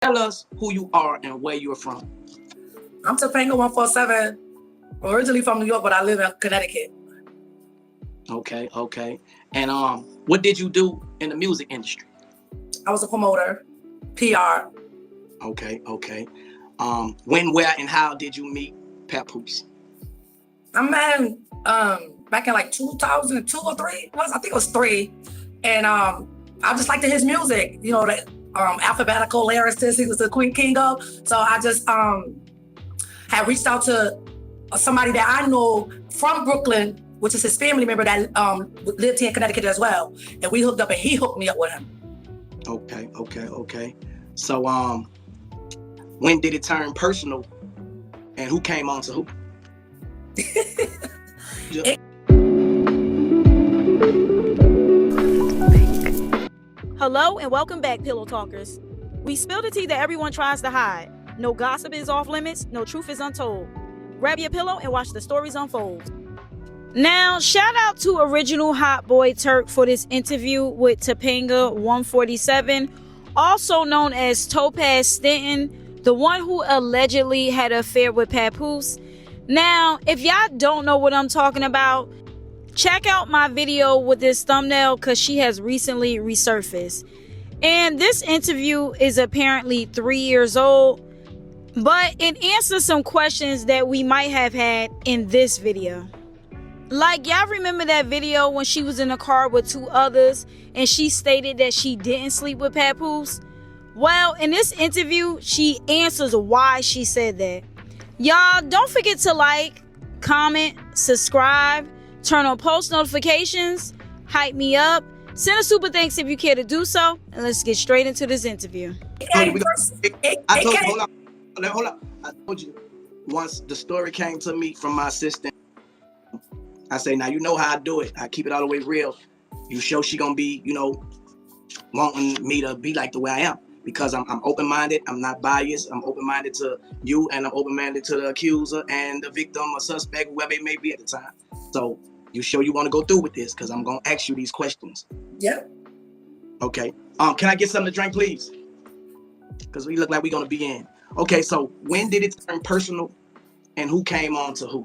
Tell us who you are and where you're from. I'm Topanga 147, originally from New York, but I live in Connecticut. Okay. And what did you do in the music industry? I was a promoter, PR. Okay. When, where, and how did you meet Papoose? I met him back in like 2002 or 3. I think it was 3. And I just liked his music, you know, the alphabetical lyricist he was the king of. So I just had reached out to somebody that I know from Brooklyn, which is his family member that lived here in Connecticut as well. And we hooked up and he hooked me up with him. Okay. So when did it turn personal and who came on to who? Hello and welcome back, Pillow Talkers. We spill the tea that everyone tries to hide. No gossip is off limits, no truth is untold. Grab your pillow and watch the stories unfold. Now, shout out to original Hot Boy Turk for this interview with Topanga 147, also known as Topaz Stinton, the one who allegedly had an affair with Papoose. Now, if y'all don't know what I'm talking about, check out my video with this thumbnail because she has recently resurfaced. And this interview is apparently 3 years old, but it answers some questions that we might have had in this video. Like, y'all remember that video when she was in the car with 2 others and she stated that she didn't sleep with Papoose? Well, in this interview, she answers why she said that. Y'all, don't forget to like, comment, subscribe, turn on post notifications, hype me up, send a super thanks if you care to do so, and let's get straight into this interview. Hold up. I told you, once the story came to me from my assistant, I say, now you know how I do it. I keep it all the way real. You show she gonna be, wanting me to be like the way I am. Because I'm open-minded, I'm not biased, I'm open-minded to you, and I'm open-minded to the accuser and the victim or suspect, whoever it may be at the time. So you sure you want to go through with this? Because I'm going to ask you these questions. Yep. Okay. Can I get something to drink, please? Because we look like we're going to be in. Okay, so when did it turn personal and who came on to who?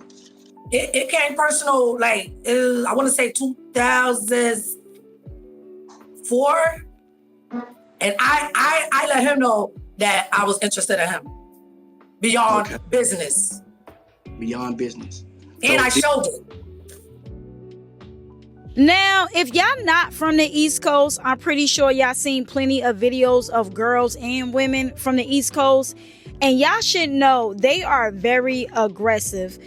It came personal, like, I want to say 2004. And I let him know that I was interested in him beyond business. Beyond business. And I showed it. Now, if y'all not from the East Coast, I'm pretty sure y'all seen plenty of videos of girls and women from the East Coast. And y'all should know they are very aggressive.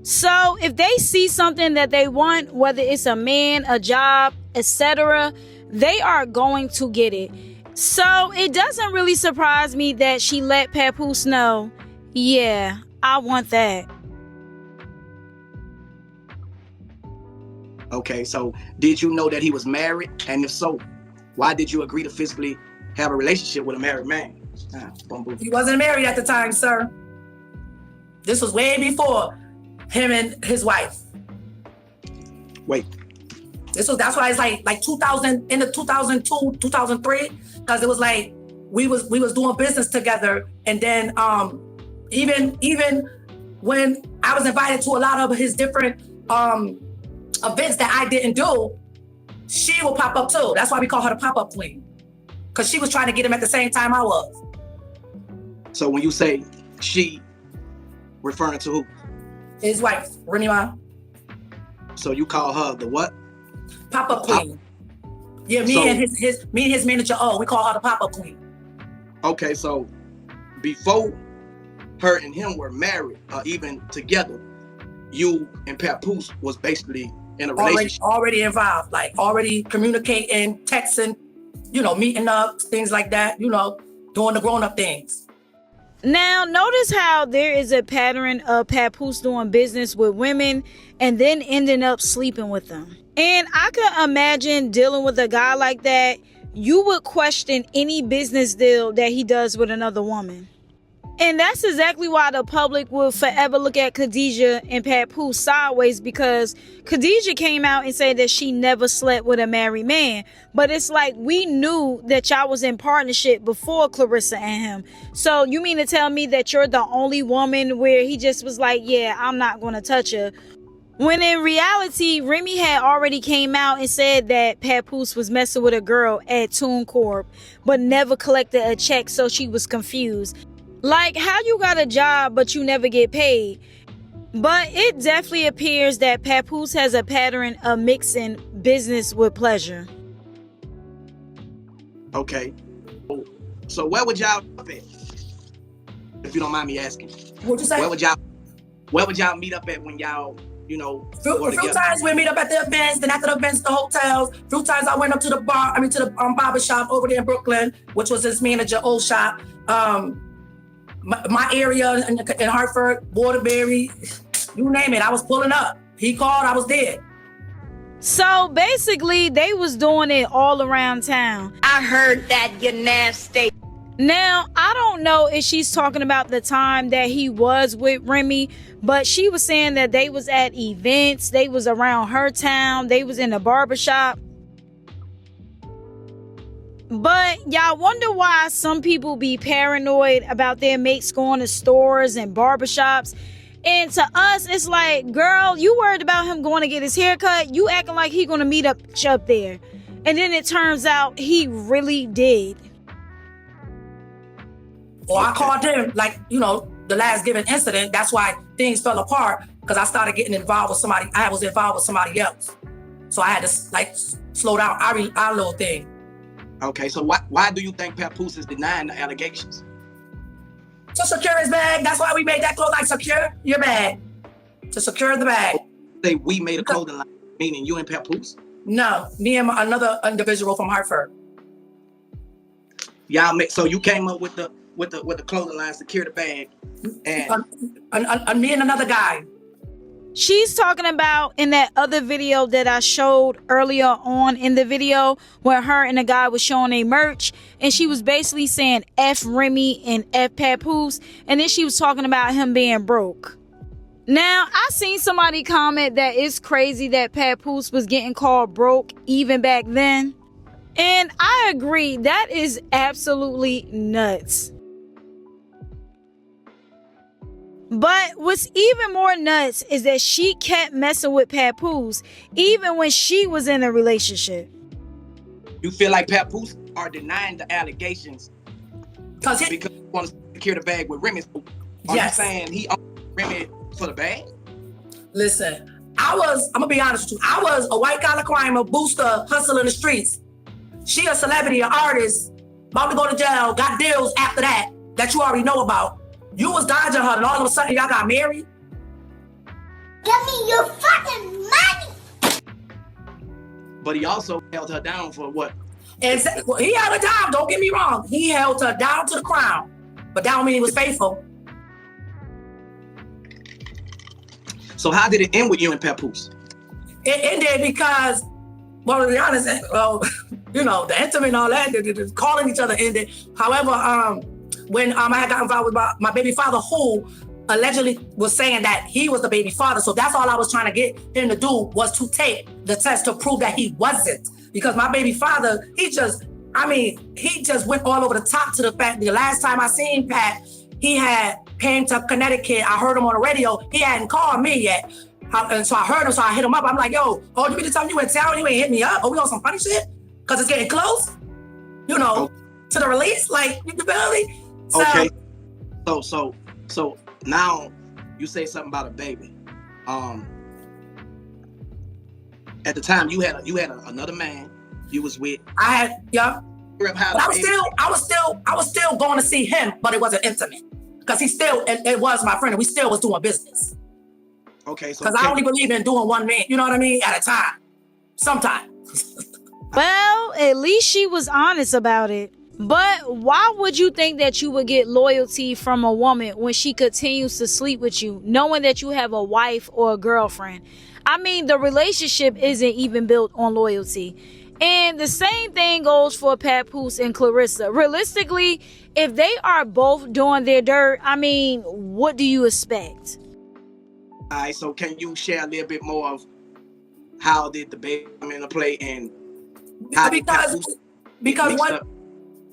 So if they see something that they want, whether it's a man, a job, etc., they are going to get it. So it doesn't really surprise me that she let Papoose know, yeah, I want that. Okay, so did you know that he was married? And if so, why did you agree to physically have a relationship with a married man? He wasn't married at the time, sir. This was way before him and his wife. Wait. That's why it's like 2000, in the 2002, 2003, because it was like we was doing business together, and then even when I was invited to a lot of his different events that I didn't do, she will pop up too. That's why we call her the pop-up queen, because she was trying to get him at the same time I was. So when you say she, referring to who? His wife, Remy. So you call her the what? Pop-up queen. Yeah, me and his manager, we call her the pop-up queen. Okay, so before her and him were married or even together, you and Papoose was basically in a relationship. Already involved, like already communicating, texting, meeting up, things like that, doing the grown-up things. Now, notice how there is a pattern of Papoose doing business with women and then ending up sleeping with them. And I could imagine dealing with a guy like that, you would question any business deal that he does with another woman. And that's exactly why the public will forever look at Khadijah and Papoose sideways, because Khadijah came out and said that she never slept with a married man. But it's like, we knew that y'all was in partnership before Clarissa and him. So you mean to tell me that you're the only woman where he just was like, yeah, I'm not going to touch her? When in reality, Remy had already came out and said that Papoose was messing with a girl at TuneCorp, but never collected a check, so she was confused. Like, how you got a job but you never get paid? But it definitely appears that Papoose has a pattern of mixing business with pleasure. Okay. So where would y'all up at? If you don't mind me asking. What'd you say? Where would y'all meet up at when y'all, you know, A few times we meet up at the events, then after the events, the hotels. A few times I went up to the barber shop over there in Brooklyn, which was his manager, old shop. My area in Hartford, Waterbury, you name it, I was pulling up. He called, I was there. So basically, they was doing it all around town. I heard that, you nasty. Now, I don't know if she's talking about the time that he was with Remy, but she was saying that they was at events, they was around her town, they was in the barbershop. But y'all wonder why some people be paranoid about their mates going to stores and barbershops. And to us, it's like, girl, you worried about him going to get his hair cut? You acting like he gonna meet up there. And then it turns out he really did. Or I called him, like, you know, the last given incident. That's why things fell apart, because I started getting involved with somebody. I was involved with somebody else. So I had to, like, slow down our little thing. Okay, so why do you think Papoose is denying the allegations? To secure his bag. That's why we made that clothes line. Secure your bag. To secure the bag. Say we made a clothing line, meaning you and Papoose? No, me and another individual from Hartford. Y'all so you came up with the clothing line, secure the bag, and Me and another guy. She's talking about in that other video that I showed earlier on in the video, where her and the guy was showing a merch, and she was basically saying F Remy and F Papoose, and then she was talking about him being broke. Now, I seen somebody comment that it's crazy that Papoose was getting called broke even back then. And I agree, that is absolutely nuts. But what's even more nuts is that she kept messing with Papoose even when she was in a relationship. You feel like Papoose are denying the allegations because he wants to secure the bag with Remy? Are you saying he owns Remy for the bag? Listen, I'm gonna be honest with you. I was a white collar crime, a booster, hustle in the streets. She a celebrity, an artist, about to go to jail, got deals after that you already know about. You was dodging her, and all of a sudden y'all got married? Give me your fucking money! But he also held her down for what? Exactly. Well, he held her down, don't get me wrong. He held her down to the crown. But that don't mean he was faithful. So how did it end with you and Papoose? It ended because, well, to be honest, you know, the intimate and all that, the calling each other ended. However, when I had got involved with my baby father, who allegedly was saying that he was the baby father. So that's all I was trying to get him to do, was to take the test to prove that he wasn't. Because my baby father, he just went all over the top to the fact the last time I seen Pat, he came to Connecticut. I heard him on the radio. He hadn't called me yet. And so I heard him, so I hit him up. I'm like, yo, you mean to tell me you in town? You ain't hit me up? We on some funny shit? Because it's getting close, you know, to the release? Like, you feel me? So, okay. So now you say something about a baby. At the time you had another man you was with. I had, yeah. But I was still going to see him, but it wasn't intimate. Because it was my friend, and we still was doing business. Okay, so because I only believe in doing one man, you know what I mean, at a time. Sometimes. Well, at least she was honest about it. But why would you think that you would get loyalty from a woman when she continues to sleep with you, knowing that you have a wife or a girlfriend? I mean, the relationship isn't even built on loyalty. And the same thing goes for Papoose and Clarissa. Realistically, if they are both doing their dirt, I mean, what do you expect? All right, so can you share a little bit more of how did the baby come into play and how did Papoose because mixed one up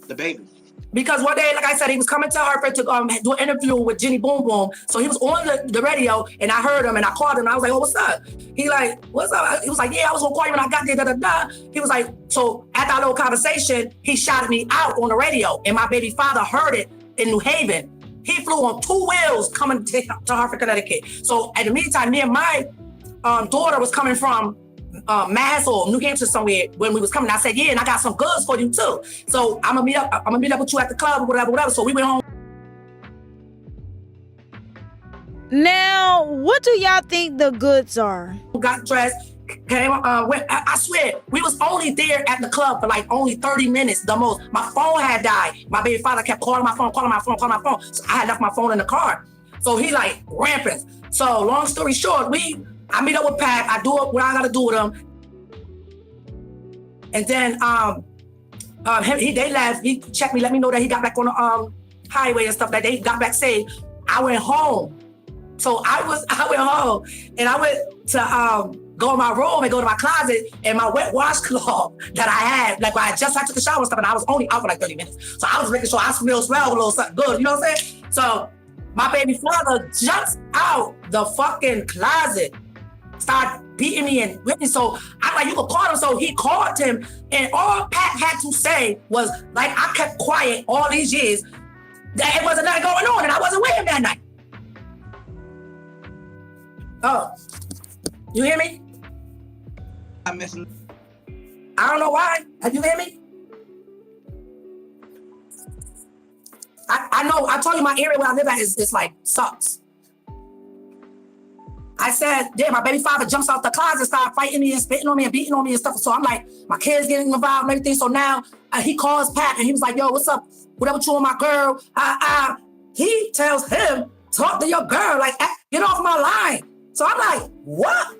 the baby? Because one day, like I said, he was coming to Hartford to do an interview with Jenny Boom Boom. So he was on the radio, and I heard him, and I called him, and I was like, oh, what's up? He like, what's up? He was like, yeah, I was going to call you when I got there, da-da-da. He was like, so after our little conversation, he shouted me out on the radio, and my baby father heard it in New Haven. He flew on 2 wheels coming to Hartford, Connecticut. So at the meantime, me and my daughter was coming from Mass or New Hampshire somewhere when we was coming. I said, yeah, and I got some goods for you too. So I'm gonna meet up with you at the club or whatever. So we went home. Now, what do y'all think the goods are? Got dressed, came, went, I swear, we was only there at the club for like only 30 minutes, the most. My phone had died. My baby father kept calling my phone. So I had left my phone in the car. So he like rampant. So long story short, I meet up with Pat. I do what I gotta do with him. And then they left. He checked me, let me know that he got back on the highway and stuff, that they got back safe. I went home. So I went home and I went to go in my room and go to my closet, and my wet washcloth that I had, like I took a shower and stuff, and I was only out for like 30 minutes. So I was making sure I smell a little something good, you know what I'm saying? So my baby father jumps out the fucking closet, started beating me and whipping me. So I'm like, you could call him. So he called him, and all Pat had to say was, like, I kept quiet all these years, that it wasn't nothing going on, and I wasn't with him that night. Oh, you hear me? I'm missing. I don't know why. You hear me? I know. I told you my area where I live at is like sucks. I said, yeah, my baby father jumps out the closet, started fighting me and spitting on me and beating on me and stuff. So I'm like, my kids getting involved and everything. So now he calls Pat and he was like, yo, what's up? Whatever you and my girl. He tells him, talk to your girl, like, get off my line. So I'm like, what?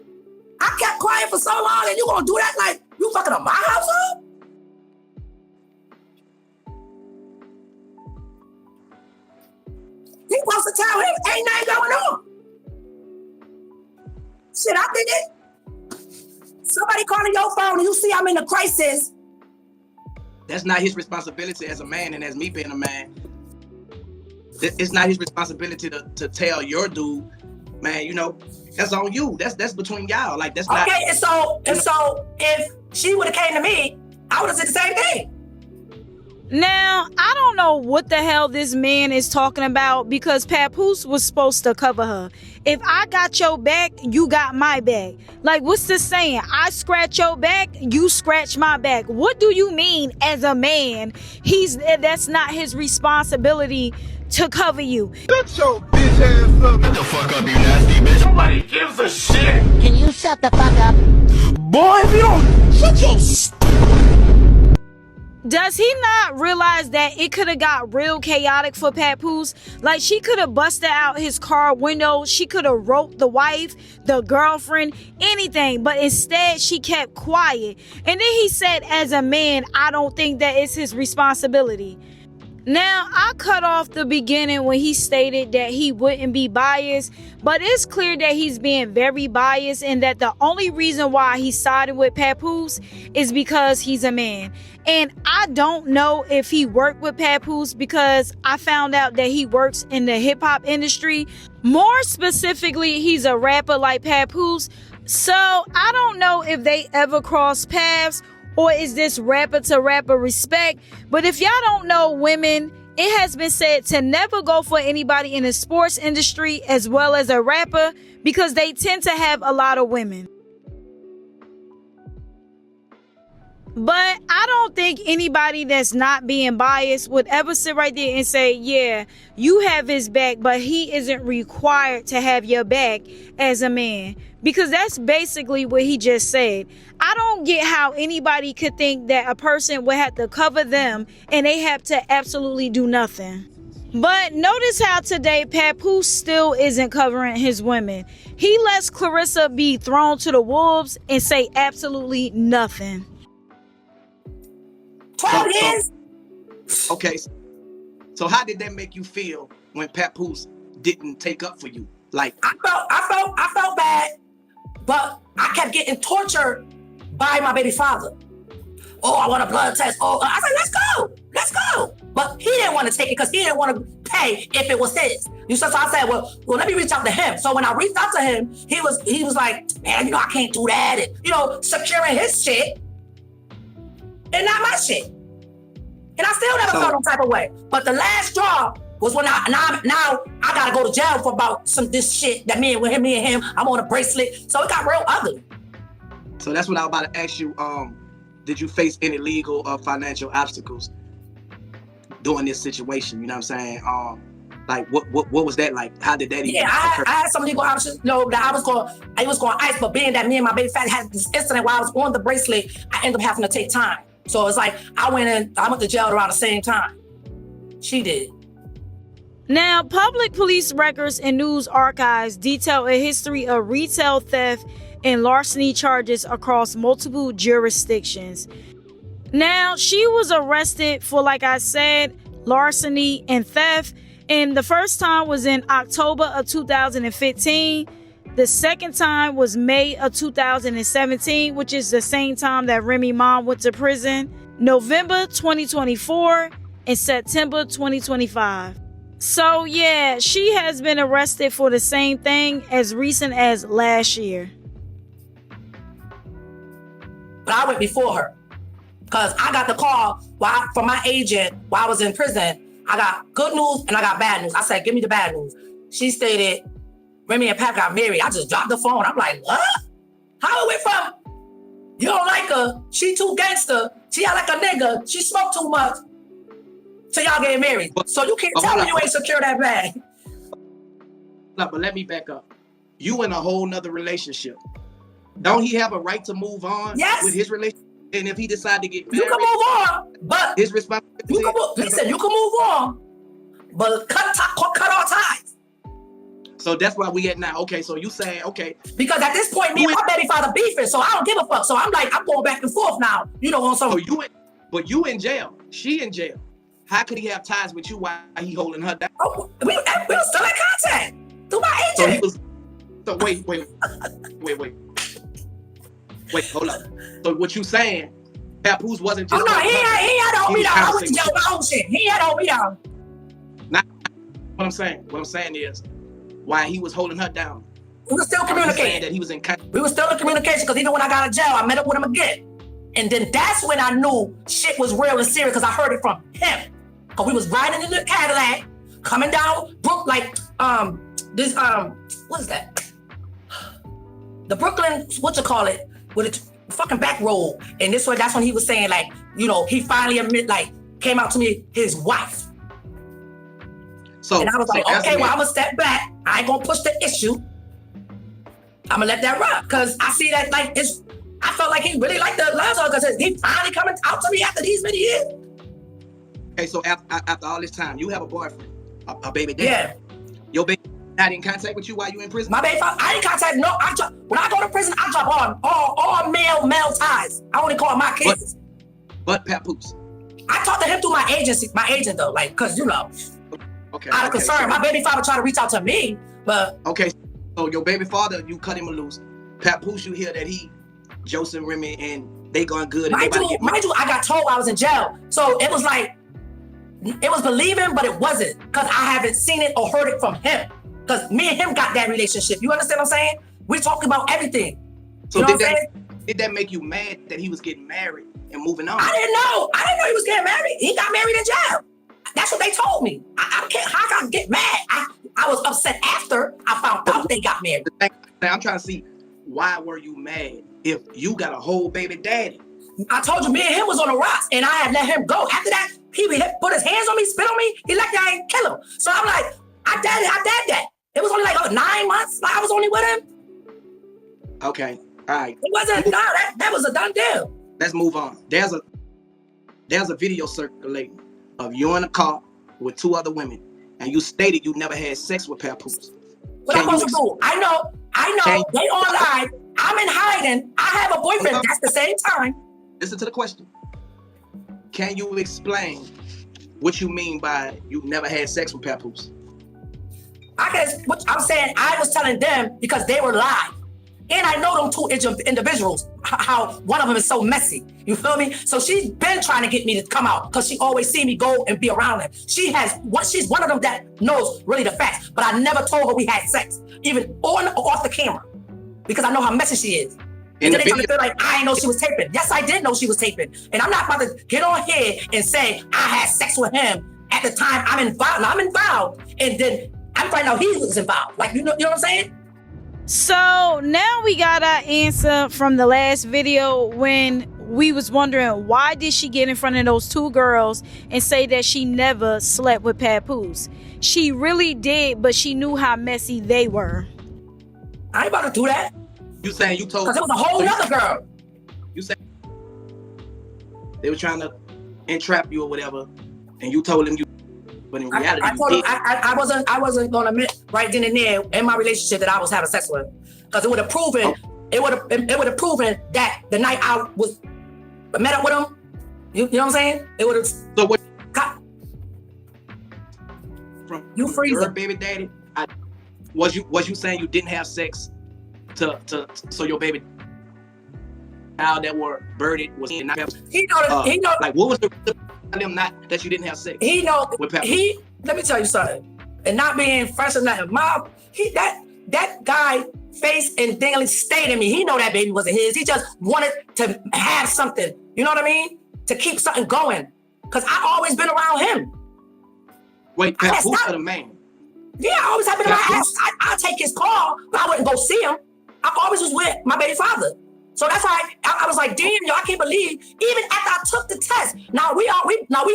I kept quiet for so long and you gonna do that like you fucking up my household? He supposed to tell him ain't nothing going on. Shit, I think it. Somebody calling your phone and you see I'm in a crisis. That's not his responsibility as a man, and as me being a man, it's not his responsibility to tell your dude, man, you know, that's on you. That's between y'all. Like, that's not. Okay, and so if she would have came to me, I would have said the same thing. Now, I don't know what the hell this man is talking about, because Papoose was supposed to cover her. If I got your back, you got my back. Like, what's this saying? I scratch your back, you scratch my back. What do you mean as a man? That's not his responsibility to cover you. Shut your bitch ass up. Shut the fuck up, you nasty bitch. Nobody gives a shit. Can you shut the fuck up? Boy, if you don't shut your Does he not realize that it could have got real chaotic for Papoose? Like, she could have busted out his car window. She could have roped the wife, the girlfriend, anything. But instead, she kept quiet. And then he said, as a man, I don't think that it's his responsibility. Now, I cut off the beginning when he stated that he wouldn't be biased, but it's clear that he's being very biased, and that the only reason why he sided with Papoose is because he's a man. And I don't know if he worked with Papoose, because I found out that he works in the hip-hop industry. More specifically, he's a rapper like Papoose. So I don't know if they ever crossed paths, or is this rapper to rapper respect? But if y'all don't know women, it has been said to never go for anybody in the sports industry as well as a rapper, because they tend to have a lot of women. But I don't think anybody that's not being biased would ever sit right there and say, yeah, you have his back, but he isn't required to have your back as a man. Because that's basically what he just said. I don't get how anybody could think that a person would have to cover them and they have to absolutely do nothing. But notice how today Papoose still isn't covering his women. He lets Clarissa be thrown to the wolves and say absolutely nothing. 12 years? Okay. So how did that make you feel when Papoose didn't take up for you? Like I felt bad, but I kept getting tortured by my baby father. Oh, I want a blood test. Oh, I said, let's go. But he didn't want to take it because he didn't want to pay if it was his. So I said, well, let me reach out to him. So when I reached out to him, he was like, man, I can't do that. And, securing his shit and not my shit. And I still never felt no type of way. But the last straw was when now I gotta go to jail for about this shit that me and him, I'm on a bracelet. So it got real ugly. So that's what I was about to ask you. Did you face any legal or financial obstacles during this situation? You know what I'm saying? Like what was that like? How did that even occur? I had some legal options, that I was going ice, but being that me and my baby father had this incident while I was on the bracelet, I ended up having to take time. So it's like I went to jail around the same time. She did. Now, public police records and news archives detail a history of retail theft and larceny charges across multiple jurisdictions. Now, she was arrested for, like I said, larceny and theft. And the first time was in October of 2015. The second time was May of 2017, which is the same time that Remy mom went to prison. November 2024 and September 2025. So yeah, she has been arrested for the same thing as recent as last year. But I went before her because I got the call from my agent while I was in prison. I got good news and I got bad news. I said, give me the bad news. She stated, Remy and Pat got married. I just dropped the phone. I'm like, what? How it went from, you don't like her, she too gangster, she act like a nigga, she smoked too much, till y'all get married. So you can't tell me you ain't secure that bag. No, but let me back up. You in a whole nother relationship. Don't he have a right to move on with his relationship? And if he decide to get married, you can move on, but his responsibility. You can move on, but cut all ties. So that's why we at now. Okay, so you saying, okay. Because at this point, me and my baby father beefing, so I don't give a fuck. So I'm like, I'm going back and forth now. On some. But you in jail. She in jail. How could he have ties with you while he holding her down? Oh, we were still in contact through my agent. So wait, hold up. So what you saying? Papoose wasn't just. Oh no, he had to hold me down. I went to jail with my own shit. He had to hold me down. Not what I'm saying. What I'm saying is, while he was holding her down, we were still communicating. That he was in contact. We were still in communication because even when I got out of jail, I met up with him again, and then that's when I knew shit was real and serious because I heard it from him. Because we was riding in the Cadillac, coming down what is that? The Brooklyn, with a fucking back road. And that's when he was saying, like, he finally came out to me, his wife. And I was like, okay, well, I'm gonna step back. I ain't gonna push the issue. I'm gonna let that run. Cause I see that I felt like he really liked the love song because he finally coming out to me after these many years. Okay, so after all this time, you have a boyfriend, a baby daddy. Yeah. Your baby not in contact with you while you in prison? My baby father, I ain't contact when I go to prison, I drop all male ties. I only call my kids. But Papoose. I talked to him through my agent though, cause okay. Out of concern. So, my baby father tried to reach out to me, but okay. So your baby father, you cut him loose. Papoose, you hear that he, Joseph, Remy, and they going good. Mind you, I got told I was in jail. So it was like, it was believing, but it wasn't. Because I haven't seen it or heard it from him. Because me and him got that relationship. You understand what I'm saying? We're talking about everything. So did that make you mad that he was getting married and moving on? I didn't know he was getting married. He got married in jail. That's what they told me. I can't, how can I get mad? I was upset after I found out they got married. I'm trying to see, why were you mad if you got a whole baby daddy? I told you, me and him was on the rocks, and I had let him go. After that, he put his hands on me, spit on me. He like I ain't kill him. So I'm like, I did that. It was only 9 months. I was only with him. Okay, all right. It wasn't. No, that was a done deal. Let's move on. There's a video circulating of you in a car with 2 other women, and you stated you never had sex with Papoose. What I'm supposed to do? I know. They online. I'm in hiding. I have a boyfriend. That's the same time. Listen to the question. Can you explain What you mean by you never had sex with Papoose? I guess what I'm saying, I was telling them because they were live. And I know them two individuals, how one of them is so messy. You feel me? So she's been trying to get me to come out because she always see me go and be around them. She's one of them that knows really the facts. But I never told her we had sex, even on or off the camera, because I know how messy she is. And then they feel like I didn't know she was taping. Yes, I did know she was taping. And I'm not about to get on here and say I had sex with him at the time I'm involved. And then I'm finding out he was involved. Like, you know what I'm saying? So now we got our answer from the last video when we was wondering why did she get in front of those two girls and say that she never slept with Papoose. She really did, but she knew how messy they were. I ain't about to do that. You saying you told? Because it was a whole other girl. You said they were trying to entrap you or whatever, and you told them you. But in reality, I wasn't gonna admit right then and there in my relationship that I was having sex with him, because it would have proven it would have proven that the night I was met up with him. You know what I'm saying? It would have. So what? From you freezing, your baby daddy? Was you saying you didn't have sex so your baby child that were birded was not? He know. Like what was the them not that you didn't have sex? He know. Let me tell you something. And not being fresh or nothing, that guy face and daily stayed in me. He know that baby wasn't his. He just wanted to have something. You know what I mean? To keep something going. Because I always been around him. Wait, Papoose or the man? Yeah, I always have been around. I'll take his call, but I wouldn't go see him. I always was with my baby father. So that's why I was like, damn, yo, I can't believe, even after I took the test, now we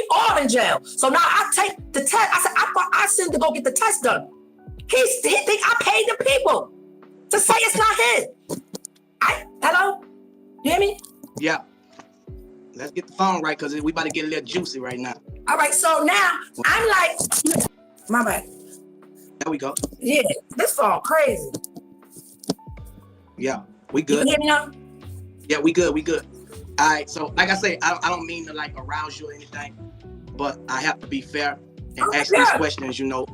all in jail. So now I take the test. I said, I sent to go get the test done. He think I paid the people to say it's not his. Hello? You hear me? Yeah. Let's get the phone right, because we about to get a little juicy right now. All right, so now I'm like, my bad. There we go. Yeah, this phone crazy. Yeah, we good. You hear me now? Yeah, we good. All right, so like I say, I don't mean to like arouse you or anything, but I have to be fair and ask these questions. You know,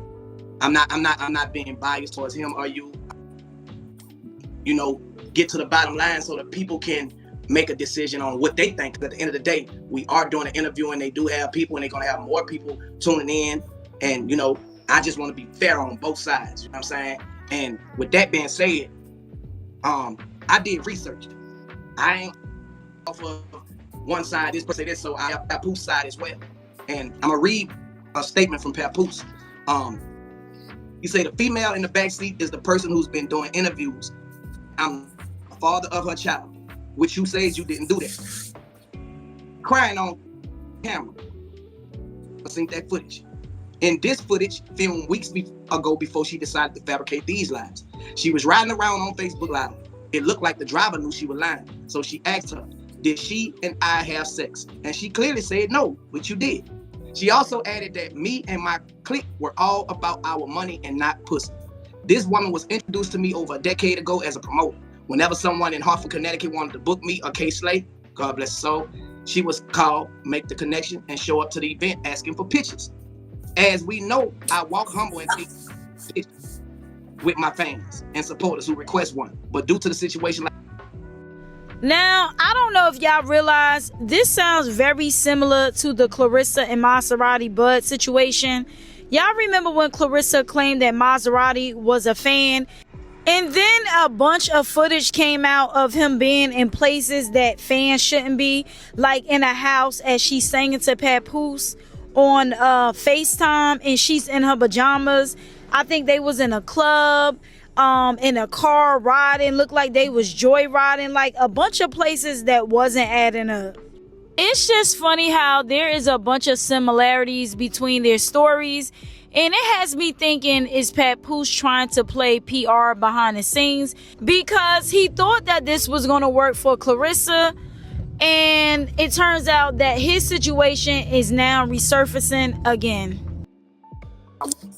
I'm not being biased towards him or you. You know, get to the bottom line so that people can make a decision on what they think. At the end of the day, we are doing an interview, and they do have people, and they're gonna have more people tuning in. And you know, I just want to be fair on both sides. You know what I'm saying? And with that being said, I did research. I ain't off of one side, this person say this, so I have Papoose side as well. And I'm gonna read a statement from Papoose. He said the female in the backseat is the person who's been doing interviews. I'm the father of her child, which you says you didn't do that. Crying on camera. I seen that footage. In this footage, filmed weeks ago before she decided to fabricate these lies. She was riding around on Facebook Live. It looked like the driver knew she was lying. So she asked her, did she and I have sex? And she clearly said no, which you did. She also added that me and my clique were all about our money and not pussy. This woman was introduced to me over a decade ago as a promoter. Whenever someone in Hartford, Connecticut wanted to book me or K Slay, God bless her soul, she was called, make the connection, and show up to the event asking for pictures. As we know, I walk humble and take pictures with my fans and supporters who request one. But due to the situation, now, I don't know if y'all realize this sounds very similar to the Clarissa and Maserati Bud situation. Y'all remember when Clarissa claimed that Maserati was a fan? And then a bunch of footage came out of him being in places that fans shouldn't be, like in a house as she's singing to Papoose on FaceTime, and she's in her pajamas. I think they was in a club, in a car riding, looked like they was joyriding, like a bunch of places that wasn't adding up. It's just funny how there is a bunch of similarities between their stories, and it has me thinking, is Papoose trying to play PR behind the scenes because he thought that this was going to work for Clarissa, and it turns out that his situation is now resurfacing again.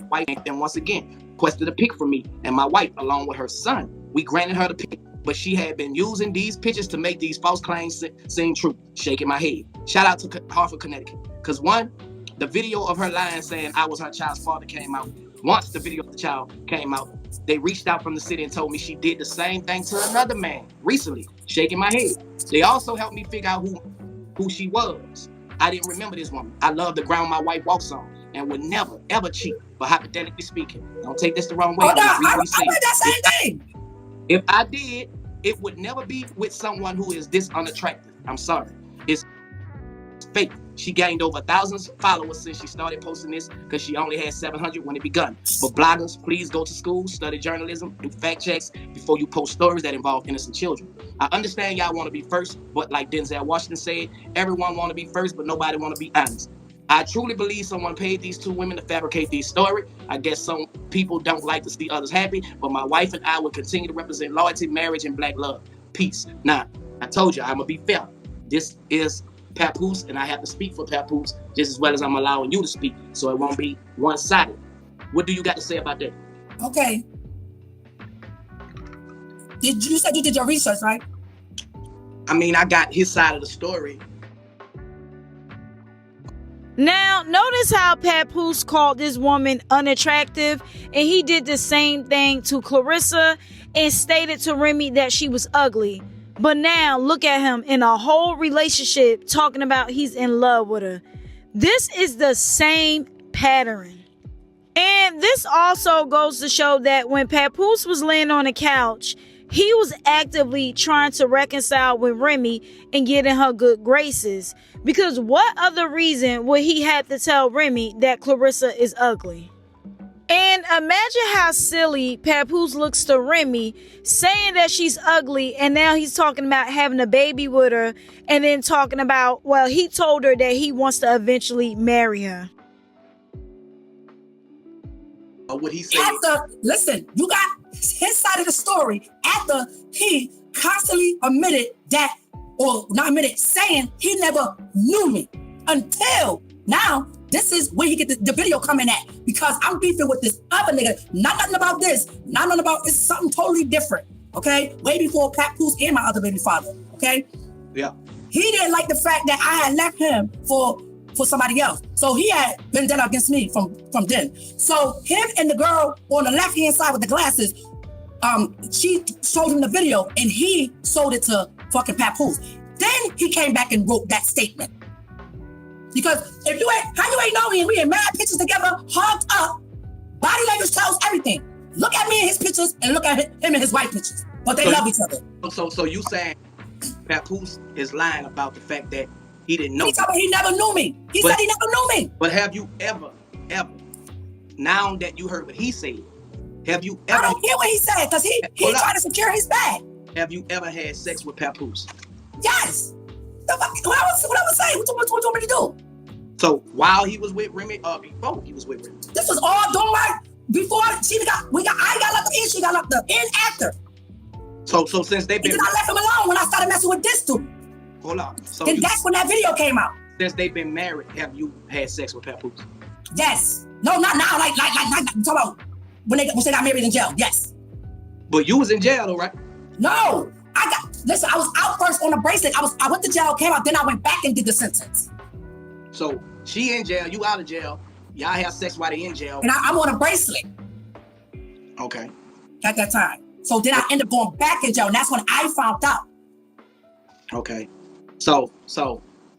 Wife then once again requested a pic from me and my wife along with her son. We granted her the pic, but she had been using these pictures to make these false claims seem true. Shaking my head. Shout out to Hartford, Connecticut. Because one, The video of her lying saying I was her child's father came out. Once the video of the child came out, they reached out from the city and told me she did the same thing to another man recently, shaking my head. They also helped me figure out who she was. I didn't remember this woman. I love the ground my wife walks on and would never, ever cheat, but hypothetically speaking. Don't take this the wrong way. Oh, no, I read that same thing. If I did, it would never be with someone who is this unattractive. I'm sorry. It's fake. She gained over 1,000 followers since she started posting this because she only had 700 when it begun. But bloggers, please go to school, study journalism, do fact checks before you post stories that involve innocent children. I understand y'all want to be first, but like Denzel Washington said, everyone want to be first, but nobody want to be honest. I truly believe someone paid these two women to fabricate these stories. I guess some people don't like to see others happy, but my wife and I will continue to represent loyalty, marriage, and black love. Peace. Now, I told you I'm going to be fair. This is Papoose, and I have to speak for Papoose just as well as I'm allowing you to speak, so it won't be one-sided. What do you got to say about that? Okay. You said you did your research, right? I mean, I got his side of the story. Now, notice how Papoose called this woman unattractive, and he did the same thing to Clarissa and stated to Remy that she was ugly. But now, look at him in a whole relationship talking about he's in love with her. This is the same pattern. And this also goes to show that when Papoose was laying on the couch, he was actively trying to reconcile with Remy and get in her good graces. Because what other reason would he have to tell Remy that Clarissa is ugly? And imagine how silly Papoose looks to Remy, saying that she's ugly, and now he's talking about having a baby with her, and then talking about, well, he told her that he wants to eventually marry her. What he said. Listen, you got his side of the story after he constantly admitted that, or not admitted, saying he never knew me until now. This is where he get the video coming at, because I'm beefing with this other nigga. Not nothing about this. Not nothing about, it's something totally different. Okay? Way before Papoose and my other baby father. Okay? Yeah. He didn't like the fact that I had left him for somebody else. So he had been dead against me from then. So him and the girl on the left-hand side with the glasses, she showed him the video and he sold it to fucking Papoose. Then he came back and wrote that statement. Because if you ain't, how you ain't know me and we in mad pictures together, hugged up, body language tells everything. Look at me in his pictures and look at him and his wife pictures. But they love each other. So you saying Papoose is lying about the fact that he didn't know. He told me he never knew me. He said he never knew me. But have you ever, now that you heard what he said, have you ever? I don't hear what he said because he tried to secure his bag. Have you ever had sex with Papoose? Yes. What I was saying, what you want me to do? So while he was with Remy, before he was with Remy. This was all done right before I got locked in, she got locked up in after. So since they've been, and then I left him alone when I started messing with this dude. Hold on. So and that's when that video came out. Since they've been married, have you had sex with Papoose? Yes. No, not now. Like I'm talking about when they got married in jail. Yes. But you was in jail though, right? No. Listen, I was out first on a bracelet. I went to jail, came out, then I went back and did the sentence. So she in jail, you out of jail. Y'all have sex while they in jail. And I'm on a bracelet. Okay. At that time. So then I ended up going back in jail, and that's when I found out. Okay. So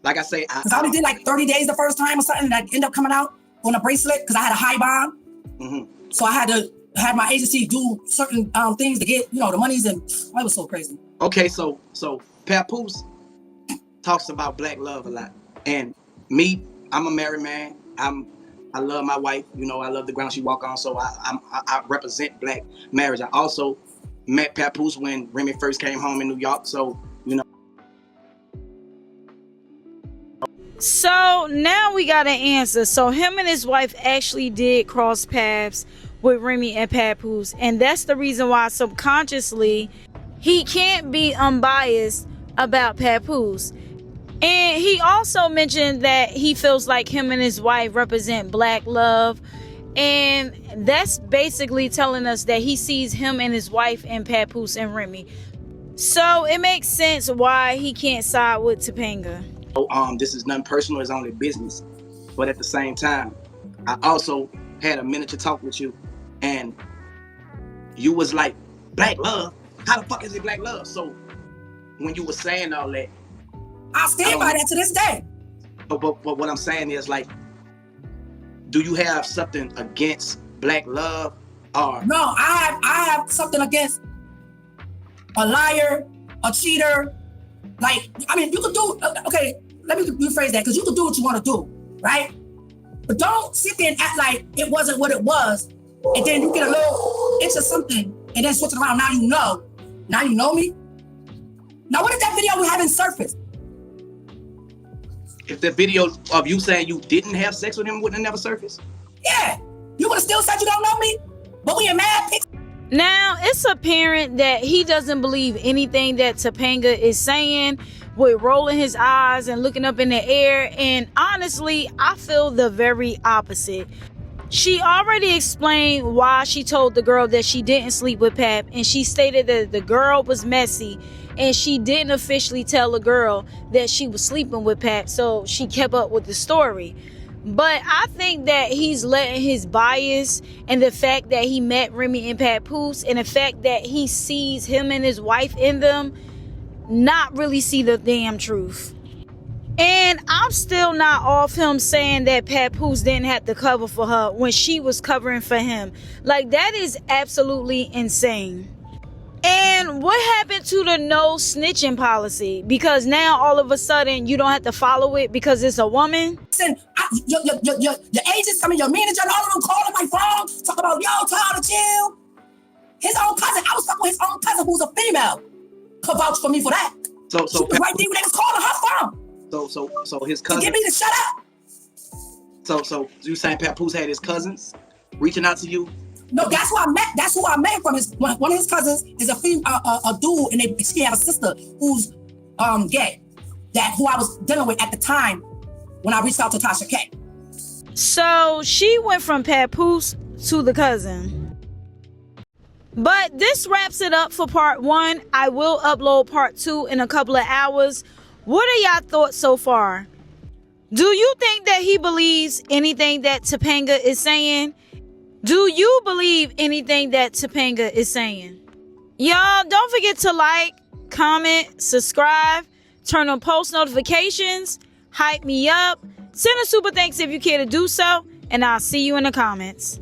like I say, because I only did like 30 days the first time or something, and I ended up coming out on a bracelet because I had a high bond. Mm-hmm. So I had to have my agency do certain things to get, the monies, and it was so crazy. Okay, so Papoose talks about black love a lot, and me, I'm a married man. I love my wife. I love the ground she walk on. So I represent black marriage. I also met Papoose when Remy first came home in New York. So So now we got an answer. So him and his wife actually did cross paths with Remy and Papoose, and that's the reason why subconsciously he can't be unbiased about Papoose. And he also mentioned that he feels like him and his wife represent black love, and that's basically telling us that he sees him and his wife and Papoose and Remy. So it makes sense why he can't side with Topanga. This is nothing personal, it's only business. But at the same time, I also had a minute to talk with you, and you was like, black love? How the fuck is it black love? So when you were saying all that, I stand by that to this day. But what I'm saying is, like, do you have something against black love? Or No, I have something against a liar, a cheater. Like, I mean, you could do, okay, let me rephrase that, because you could do what you want to do, right? But don't sit there and act like it wasn't what it was, and then you get a little itch or something, and then switch it around. Now you know. Now you know me. Now, what if that video we haven't surfaced? if the video of you saying you didn't have sex with him wouldn't have never surfaced? Yeah, you would have still said you don't know me, but we in mad pics. Now, it's apparent that he doesn't believe anything that Topanga is saying, with rolling his eyes and looking up in the air. And honestly, I feel the very opposite. She already explained why she told the girl that she didn't sleep with Pap, and she stated that the girl was messy, and she didn't officially tell the girl that she was sleeping with Pap, so she kept up with the story. But I think that he's letting his bias and the fact that he met Remy and Papoose, and the fact that he sees him and his wife in them, not really see the damn truth. And I'm still not off him saying that Papoose didn't have to cover for her when she was covering for him. Like, that is absolutely insane. And what happened to the no snitching policy? Because now all of a sudden you don't have to follow it because it's a woman. Listen, your agents, your manager, and all of them calling my phone, talk about, yo, tell her to chill. His own cousin, I was talking with his own cousin who's a female, could vouch for me for that. So she was right there when they was calling her phone. So his To cousin. get me to shut up. So you saying Papoose had his cousins reaching out to you? No, that's who I met. That's who I met from. One of his cousins is a female, a dude, and she had a sister who's gay. That who I was dealing with at the time when I reached out to Tasha K. So she went from Papoose to the cousin. But this wraps it up for part 1. I will upload part 2 in a couple of hours. What are y'all thoughts so far? Do you think that he believes anything that Topanga is saying? Do you believe anything that Topanga is saying? Y'all, don't forget to like, comment, subscribe, turn on post notifications, hype me up, send a super thanks if you care to do so, and I'll see you in the comments.